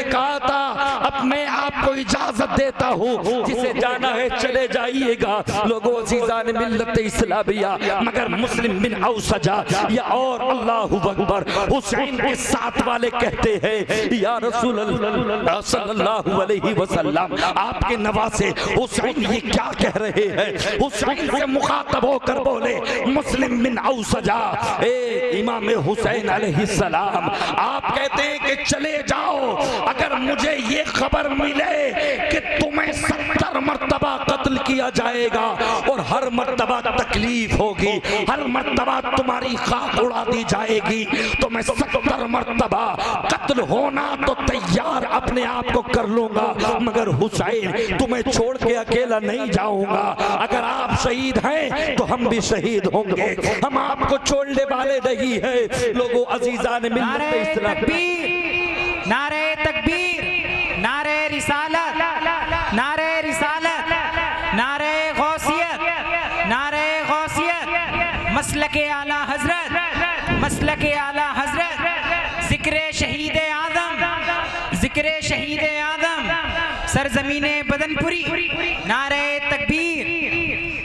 कहा था अब मैं आपको इजाजत देता हूँ, जिसे जाना है चले जाइएगा। लोगों अज़ीज़ान मिल्लत इस्लामिया, मगर मुस्लिम बिन औसजा या और अल्लाहु अकबर हुसैन के साथ वाले कहते हैं या रसूल अल्लाह सल्लल्लाहु अलैहि वसल्लम, आपके नवासे हुसैन ये क्या कह रहे हैं? हुसैन से मुखातब होकर बोले मुस्लिम बिन औसजा, ए इमाम हुसैन अलैहिस्सलाम, आप कहते हैं कि चले जाओ, अगर मुझे ये खबर मिले कि तुम्हें 70 मर्तबा कत्ल किया जाएगा और हर मर्तबा तकलीफ होगी, हर मर्तबा तुम्हारी खाक उड़ा दी जाएगी, तो मैं 70 मर्तबा कत्ल होना तो तैयार अपने आप को कर लूंगा, मगर हुसैन तुम्हें छोड़ के अकेला नहीं जाऊंगा। अगर आप शहीद हैं तो हम भी शहीद होंगे, हम आपको छोड़ने वाले नहीं है। लोगों अजीजान मिल्लत इस्लाम, नारे तकबीर, नारे रिसालत, नारे रिसालत, नारे गौसियत, नारे गौसियत, मसलके आला हजरत, मसलके आला हजरत, जिक्रे शहीद आदम, जिक्रे शहीद आदम, सरजमीने बदनपुरी, नारे तकबीर।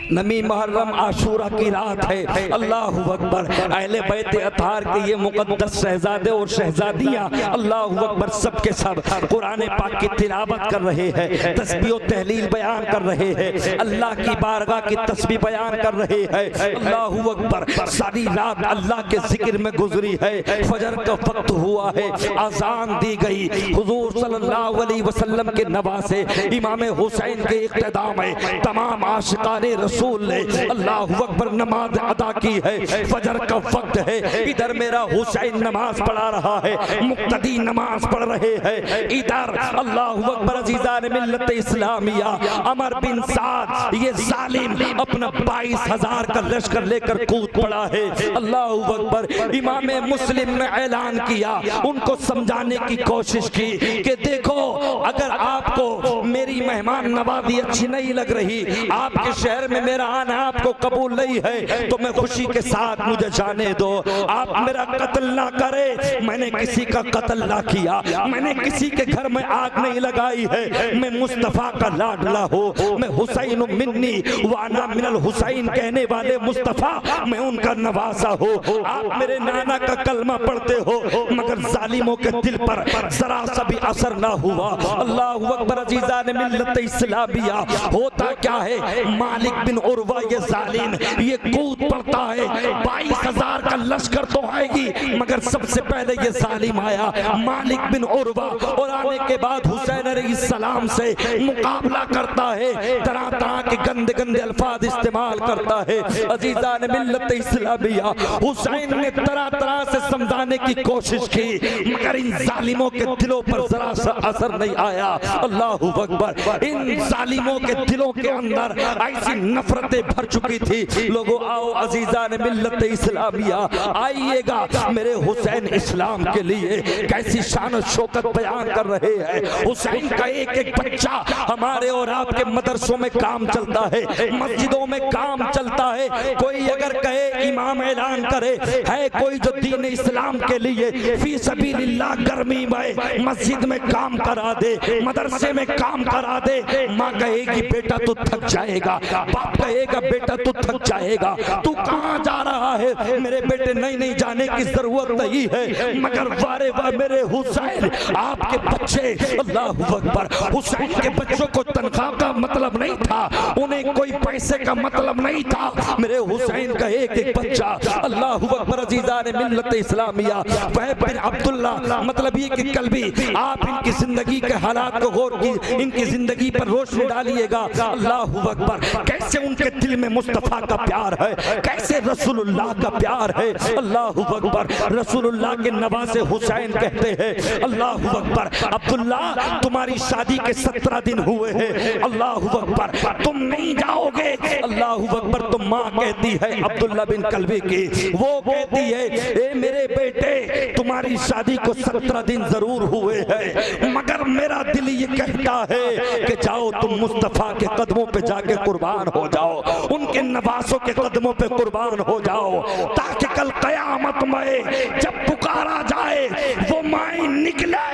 नमी मुहर्रम आशूरा की रात है, अल्लाहु अकबर। अहले बैत अतार के ये मुकद्दस शहजादे और शहजादियाँ अल्लाहु अकबर सब के सब कुरान पाक की तिलावत कर रहे हैं, तस्बीह और तहलील बयान कर रहे हैं, अल्लाह की बारगाह की तस्बीह बयान कर रहे हैं। अल्लाहु अकबर। सारी रात अल्लाह के जिक्र में गुजरी है। फजर का वक्त हुआ है, अजान दी गई। हुजूर सल्लल्लाहु अलैहि वसल्लम के नवासे इमाम हुसैन के इक्तिदा में तमाम आशिकाने रसूल ने अल्लाहु अकबर नमाज अदा की है। फजर का वक्त है, इधर मेरा हुसैन नमाज पढ़ा रहा है, मुक्तदी नमाज पढ़ रहे हैं। इधर अल्लाहु अकबर अज़ीज़ान मिल्लत इस्लामिया अमर बिन साद ये जालिम अपना 22,000 का लश्कर लेकर कूद पड़ा है। अल्लाहु अकबर। इमाम मुस्लिम ने ऐलान किया, उनको समझाने की कोशिश की कि देखो, अगर आपको मेरी मेहमान नवाजी अच्छी नहीं लग रही, आपके शहर में मेरा आना आपको कबूल नहीं है, तो मैं खुशी के साथ मुझे जाने दो। आप मेरा कत्ल ना करे, मैंने किसी का कत्ल ना किया, मैंने किसी के घर में आग नहीं लगाई है, मैं मुस्तफा का लाडला हो, मैं हुसैन मिन्नी वाना मिनल हुसैन कहने वाले मुस्तफा, मैं उनका नवासा हो। आप मेरे नाना का कलमा पढ़ते हो, मगर जालिमों के दिल पर जरा सा भी असर ना हुआ। अल्लाहु अकबर। अज़ीज़ान मिल्लत इस्लामिया, होता क्या है, मालिक बिन उर्वा ये जालिम ये कूद पड़ता है। 22,000 का लश्कर तो आएगी, मगर सबसे पहले ये जालिम आया मालिक बिन उर्वा, और आने के बाद हुसैन अलैहिस्सलाम से मुकाबला करता है, तरह तरह के गंदे गंदे अल्फाज इस्तेमाल करता है। अज़ीज़ान मिल्लत इस्लामिया, हुसैन ने तरह तरह से समझाने की कोशिश की, मगर इन जालिमों के दिलों पर जरा सा असर नहीं आया। अल्लाहु अकबर। इन जालिमों के दिलों के अंदर ऐसी नफरतें भर चुकी थी। लोगों आओ अज़ीज़ान मिल्लत इस्लामिया, आइएगा, मेरे हुसैन इस्लाम के लिए कैसी शान शौकत बयान कर रहे हैं। हुसैन का एक एक बच्चा हमारे और आपके मदरसों में काम चलता है, मस्जिदों में काम चलता है। कोई अगर कहे, इमाम ऐलान करे, है कोई जो दीन इस्लाम के लिए फी सबीलिल्लाह गर्मी में मस्जिद में काम करा दे, मदरसे में काम करा दे, माँ कहेगी बेटा तू थक जाएगा, बाप कहेगा बेटा तू थक जाएगा, तू कहाँ जा रहा है? मेरे बेटे नहीं जाने की जरूरत नहीं है, मगर वारे वाह मेरे हुसैन आपके बच्चे, अल्लाहु अकबर। हुसैन के बच्चों को तनख्वाह का मतलब नहीं था, उन्हें कोई पैसे का मतलब नहीं था। मेरे हुसैन का एक एक बच्चा, अल्लाहु अकबर। अज़ीज़ान मिल्लत इस्लामिया, वहब बिन अब्दुल्ला, मतलब ये कि कल भी आप इनकी जिंदगी के हालात को गौर की, इनकी जिंदगी पर रोशनी डालिएगा। अल्लाहु अकबर। कैसे उनके दिल में मुस्तफा का प्यार है, कैसे रसूलुल्लाह का प्यार है। अल्लाहु अकबर। रसूलुल्लाह के नवासे हुसैन कहते हैं, अल्लाहु अकबर, अब्दुल्ला तुम्हारी शादी के 17 दिन हुए हैं, अल्लाहु अकबर, तुम नहीं जाओगे। अल्लाहु अकबर। तो माँ कहती है अब्दुल्ला बिन कलबी की, वो कहती है, ए मेरे बेटे, तुम्हारी शादी को 17 दिन जरूर हुए हैं, मगर मेरा दिल ये कहता है कि जाओ तुम मुस्तफा के कदमों पे जाके कुर्बान हो जाओ, उनके नवासों के कदमों पे कुर्बान हो जाओ, ताकि कल कयामत में जब पुकारा जाए वो माएं निकले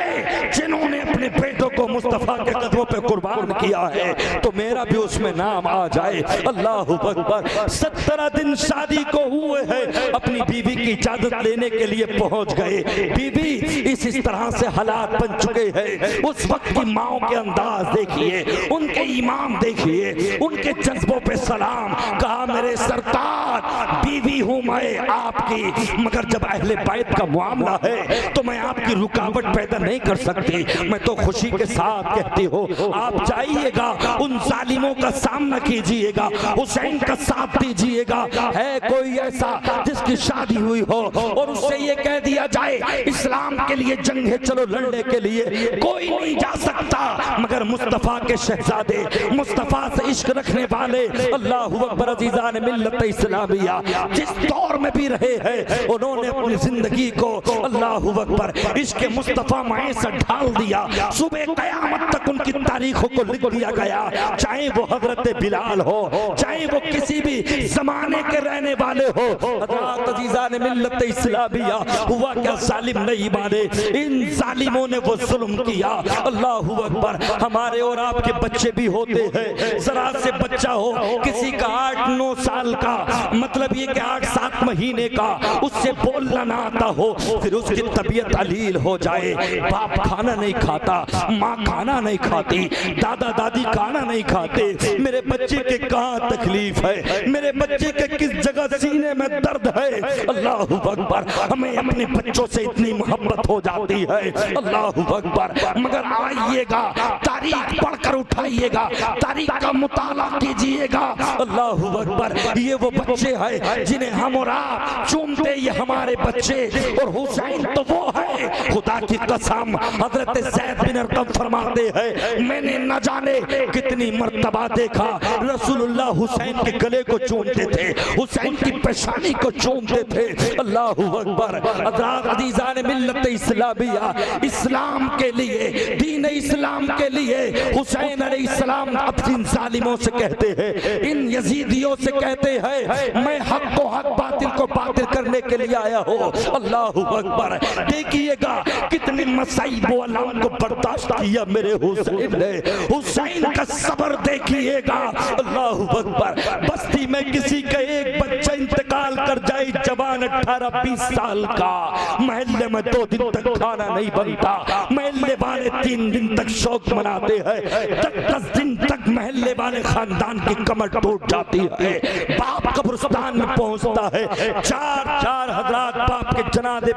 जिन्होंने मुस्तफा के कदमों पे कुर्बान किया है तो मेरा भी उसमें नाम आ जाए। अल्लाह अकबर। 17 दिन शादी को हुए हैं, अपनी बीवी की इजाजत लेने के लिए पहुंच गए। बीवी इस तरह से हालात बन चुके हैं। उस वक्त की माओ के अंदाज देखिए, उनके ईमान देखिए, उनके जज्बों पे सलाम। कहा मेरे सरकार बीवी हूं मैं आपकी, मगर जब अहले बैत का मामला है तो मैं आपकी रुकावट पैदा नहीं कर सकती। मैं तो खुशी के साथ कहती हूँ आप जाइएगा, उन जालिमों का सामना कीजिएगा, हुसैन का साथ दीजिएगा। है कोई ऐसा जिसकी शादी हुई हो और उससे ये कह दिया जाए इस्लाम के लिए जंग है चलो लड़ने के लिए? कोई नहीं जा सकता मगर मुस्तफा के शहजादे, मुस्तफा से इश्क रखने वाले। अल्लाहु अकबर। अज़ीज़ान मिल्लत इस्लामिया जिस दौर में भी रहे हैं उन्होंने अपनी जिंदगी को अल्लाहु अकबर इश्क मुस्तफा में से ढाल दिया। सुबह क़यामत तक उनकी तारीखों को लिख दिया गया, चाहे वो हजरत बिलाल हो, चाहे वो किसी भी जमाने के रहने वाले हो। अज़ीज़ान मिल्लत इस्लामिया हुआ क्या जालिम नहीं माने, इन जालिमों ने वो जुल्म किया। अल्लाहु अकबर। हमारे और आपके बच्चे भी होते हैं, जरा से बच्चा हो किसी का 8-9 साल का, मतलब ये कि 8-7 महीने का, उससे बोलना ना आता हो, फिर उसकी तबीयत अलील हो जाए। बाप खाना नहीं खाता, माँ खाना नहीं खाती, दादा दादी खाना नहीं खाते। मेरे बच्चे के कहाँ तकलीफ है, मेरे बच्चे के किस जगह सीने में दर्द है। अल्लाहु अकबर। हमें अपने बच्चों से इतनी मोहब्बत हो जाती है। अल्लाहु अकबर। मगर आइएगा, तारीख पढ़कर उठाइएगा, तारीख का मुताला कीजिएगा। अल्लाहु अकबर। ये वो बच्चे हैं जिन्हें हम और आप चूमते, ये हमारे बच्चे। और हुसैन तो वो है, खुदा की कसम हजरत ज़ैद बिन अरक़म फरमाते हैं मैंने न जाने कितनी मर्तबा देखा रसूलुल्लाह हुसैन के गले को चूमते थे, हुसैन की पेशानी को चूमते थे। अल्लाहु अकबर। अज़ीज़ान मिल्लत इस्लामिया इस्लाम के लिए, दीन इस्लाम के लिए हुसैन अलैहिस्सलाम अब इन जालिमों से कहते हैं, इन यजीदियों से कहते हैं मैं हक को हक, बातिल को बातिल करने के लिए आया हूँ। अल्लाहु अकबर। देखिएगा कितनी मसाइब वो अल्लाह को बर्दाश्त किया मेरे हुसैन ने, हुसैन का सब्र देखिएगा। अल्लाहु अकबर। बस्ती में किसी का एक बच्चा इंतकाल कर जाए, जवान 18-20 साल का, महल्ले में 2 दिन तक खाना नहीं बनता, महल्ले वाले 3 दिन तक शौक मनाते हैं, 10 दिन तक महल्ले वाले खानदान की कमर टूट जाती है। बाप कब्रिस्तान में पहुंचता है, 4 हजरात बाप के जनाजे,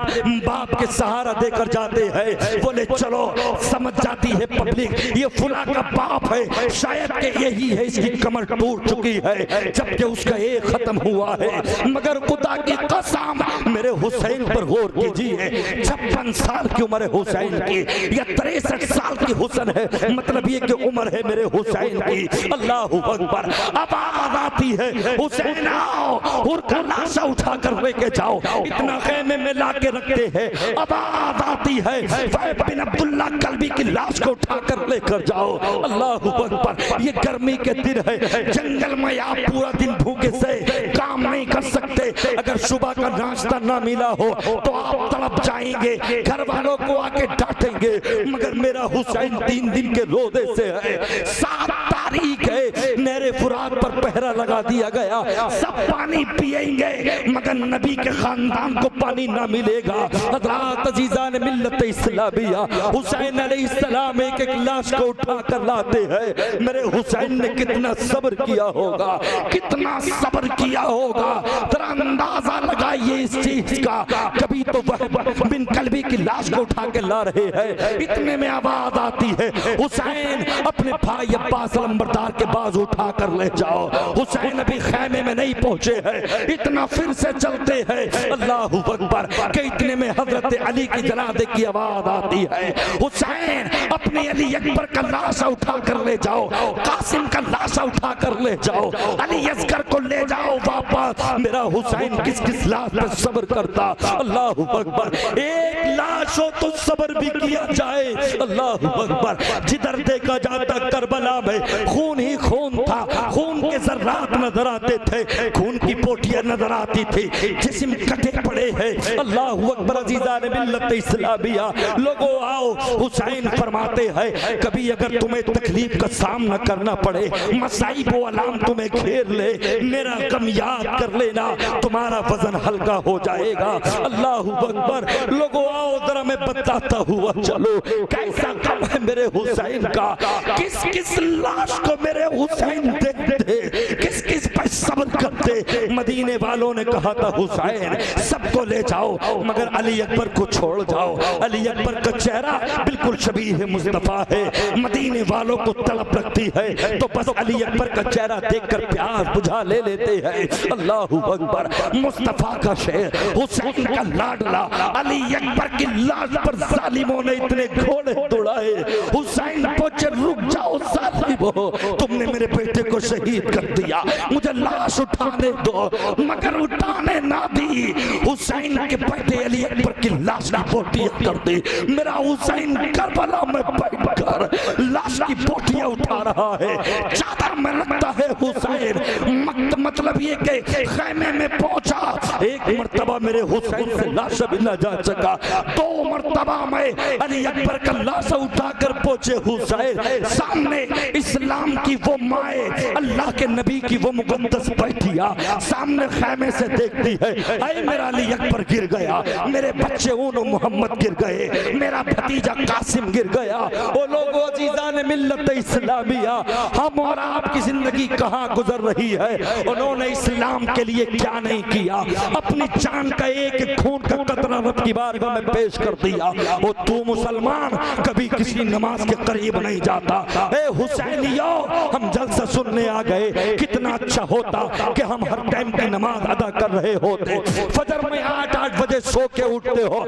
बाप के सहारा देकर जाते हैं। बोले चलो, समझ जाती है पब्लिक ये फुला का बाप है, शायद के यही है इसकी कमर टूट चुकी है, जबकि उसका एक खत्म हुआ है। मगर खुदा की कसम मेरे हुसैन पर गौर कीजिए, 56 साल की उम्र है हुसैन की, या 63 साल की हुसन है, मतलब ये कि उम्र है मेरे हुसैन की। अल्लाहु अकबर। अब आवाज आती है हुसैन आओ, उनका लाशा उठा कर लेके जाओ, इतना खेमे में ला के रखते हैं। अब आवाज आती है फैद बिन अब्दुल्ला कल्बी की लाश को उठा कर लेकर जाओ। अल्लाहु अकबर। ये गर्मी के दिन है, जंगल में आप पूरा दिन भूखे से काम नहीं कर सकते, अगर सुबह का नाश्ता ना मिला हो तो आप तड़प जाएंगे, घर वालों को आके डांटेंगे। मगर मेरा हुसैन 3 दिन के रोजे से है, 7 तारीख है, नहरे फुरात पर पहरा लगा दिया गया, सब पानी पिएंगे मगर नबी के खानदान को पानी ना मिलेगा। हज़रात अज़ीज़ान मिल्लत इस्लामिया हुसैन अलैहिस्सलाम एक लाश को उठा कर लाते हैं। मेरे हुसैन ने कितना सब्र किया होगा, कितना सब्र किया होगा, जरा अंदाजा लगाइए इस चीज का। कभी तो वह बिन कल्बी की लाश को उठा के ला रहे हैं, इतने में आवाज आती है हुसैन अपने भाई अब्बास लंबरदार के बाजू उठा कर ले जाओ। हुसैन अभी खैमे में नहीं पहुंचे हैं, इतना फिर से चलते हैं। अल्लाहु अकबर। के इतने में हजरत अली की जनाजे की आवाज आती है, हुसैन अपने अली अकबर का लाशा उठा कर ले जाओ, कासिम का लाशा उठा कर ले जाओ, अली असगर को ले जाओ वापस। मेरा हुसैन किस किस लाश पर सब्र करता। अल्लाहु अकबर। एक लाश हो तो सब्र भी किया जाए। अल्लाहु अकबर। जिधर देखा जाता करबला में खून ही खून था, खून के जर्रात नजर आते थे, खून की पोटियां नजर आती थी, जिस्म कटे पड़े हैं। अल्लाहु अकबर। अज़ीज़ान मिल्लत इस्लामिया लोगों आओ, हुसैन फरमाते फरमाते हैं कभी अगर तुम्हें तकलीफ का सामना करना पड़े, मसाइब व अलाम तुम्हें घेर ले, मेरा गम याद कर लेना, तुम्हारा वजन हल्का हो जाएगा। अल्लाहू अकबर। लोगों आओ जरा मैं बताता हुआ चलो कैसा गम है मेरे हुसैन का, किस किस लाश को मेरे हुसैन देखते, किस किस पर सब्र करते। मदीने वालों ने कहा था हुसैन सबको ले जाओ मगर अली अकबर को छोड़ जाओ। अली अकबर का चेहरा बिल्कुल शबीह मुस्तफा है, मदीने वालों को तड़प रखती है तो बस अली अकबर का चेहरा देखकर प्यास बुझा ले लेते हैं। अल्लाहू अकबर। मुस्तफा का शेर, हुसैन का लाडला, अली अकबर की लाश पर जालिमों ने इतने घोड़े दौड़ाए। हुसैन पहुंचे, रुक जाओ जालिमों, तुमने मेरे बेटे को शहीद कर दिया, मुझे लाश उठाने दो, मगर उठाने ना दी। हुसैन के बेटे अली अकबर की लाश की बोटियां कर दी। मेरा हुसैन करबला में बैठकर लाश की बोटियां उठा रहा है, चादर में लगता है हुसैन। मतलब ये कि खैमे में पहुंचा, एक मर्तबा मेरे हुसैन से लाश भी न जा सका, दो मर्तबा में अली अकबर का लाश उठाकर पहुंचे हुसैन सामने। इस्लाम की वो माए, अल्लाह के नबी की वो मुकद्दस बैठिया सामने खैमे से देखती है, ऐ मेरा अली अकबर गिर गया, मेरे बच्चे ऊन मोहम्मद गिर गए, मेरा भतीजा कासिम गिर गया। ओ लोगों अजीजान मिल्लत इस्लामिया, हम और आपकी जिंदगी कहाँ गुजर रही है, उन्होंने इस्लाम के लिए क्या नहीं किया, अपनी जान का एक खून का कतरा रब की बारगाह में पेश कर दिया। वो तू मुसलमान कभी किसी नमाज के करीब नहीं जाता। ए हुसैनियो, हम जलसा सुनने आ गए, कितना अच्छा होता कि हम हर टाइम की नमाज अदा कर रहे होते। फजर में 8-8 बजे सो के उठते हो,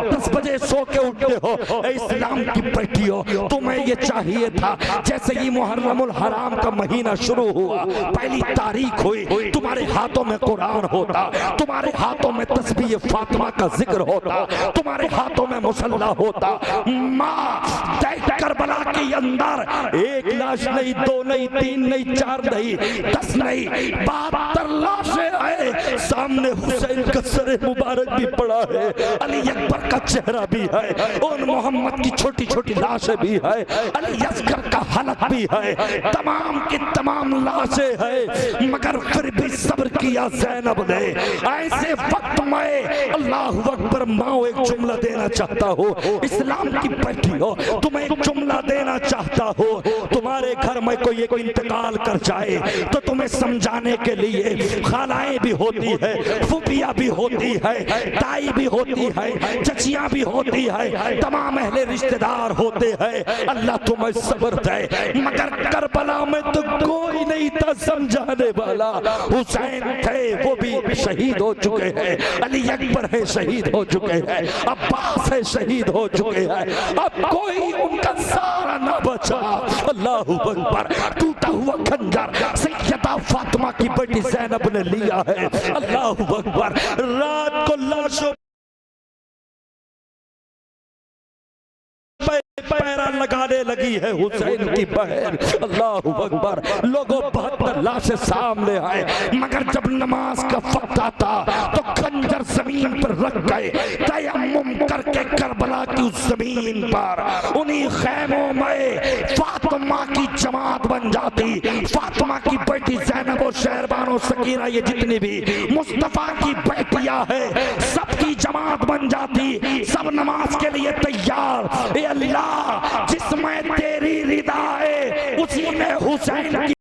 10 बजे सो के उठते हो। ए इस्लाम की बेटियों, तुम्हें ये चाहिए था जैसे ही मुहर्रमुल हराम का महीना शुरू हुआ, पहली तारीख हुई, तुम्हारे हाथों में कुरान होता, तुम्हारे हाथों में तस्बीह फातिमा का जिक्र होता, तुम्हारे हाथों में मुसल्ला होता। माँ करबला के अंदर एक लाश नहीं, 2 नहीं, 3 नहीं, 4 नहीं, 10 नहीं, 72 लाशें आए सामने। हुसैन का सर मुबारक भी पड़ा है, अली अकबर का चेहरा भी है, और मोहम्मद की छोटी छोटी लाशें भी है, अली असगर का हलक भी है, तमाम की तमाम लाशें है, मगर फिर भी सब्र किया ज़ैनब ने। ऐसे वक्त में अल्लाहु अकबर माओ एक जुमला देना चाहता हो, इस्लाम की बेटी हो, तुम्हें एक जुमला देना चाहता हो। तुम्हारे घर में कोई एक इंतकाल कर जाए तो तुम्हें समझाने के लिए खालाएं भी होती है, फूफिया भी होती है, ताई भी होती है, चचियां भी होती है, तमाम अहले रिश्तेदार होते हैं। अल्लाह तुम्हें सब्र दे, मगर करबला में तो कोई नहीं था समझाने वाला। हुसैन थे, वो भी शहीद हो चुके हैं, अली अकबर है शहीद हो चुके हैं, अब्बास है शहीद हो चुके हैं, अब कोई उनका सारा ना बचा। अल्लाहू अकबर। टूटा हुआ खंजर सैयदा फातिमा की बेटी ज़ैनब ने लिया है। अल्लाहू अकबर। रात को लाशों पैरा लगाने लगी है हुसैन की बहन। अल्लाहू अकबर। लोगों 72 लाशें सामने आए, मगर जब नमाज का वक्त आता तो खंजर जमीन पर रख गए, तयम्मुम करके करबला की उस जमीन पर उन्हीं खैमों में फातिमा की जमात बन जाती। फातिमा की बेटी ज़ैनब और शहरबानो सकीना, ये जितनी भी मुस्तफा की बेटियां हैं, सबकी जमात बन जाती, सब नमाज के लिए तैयार। ए अल्लाह, जिसमें तेरी रिदा है उसी में हुसैन की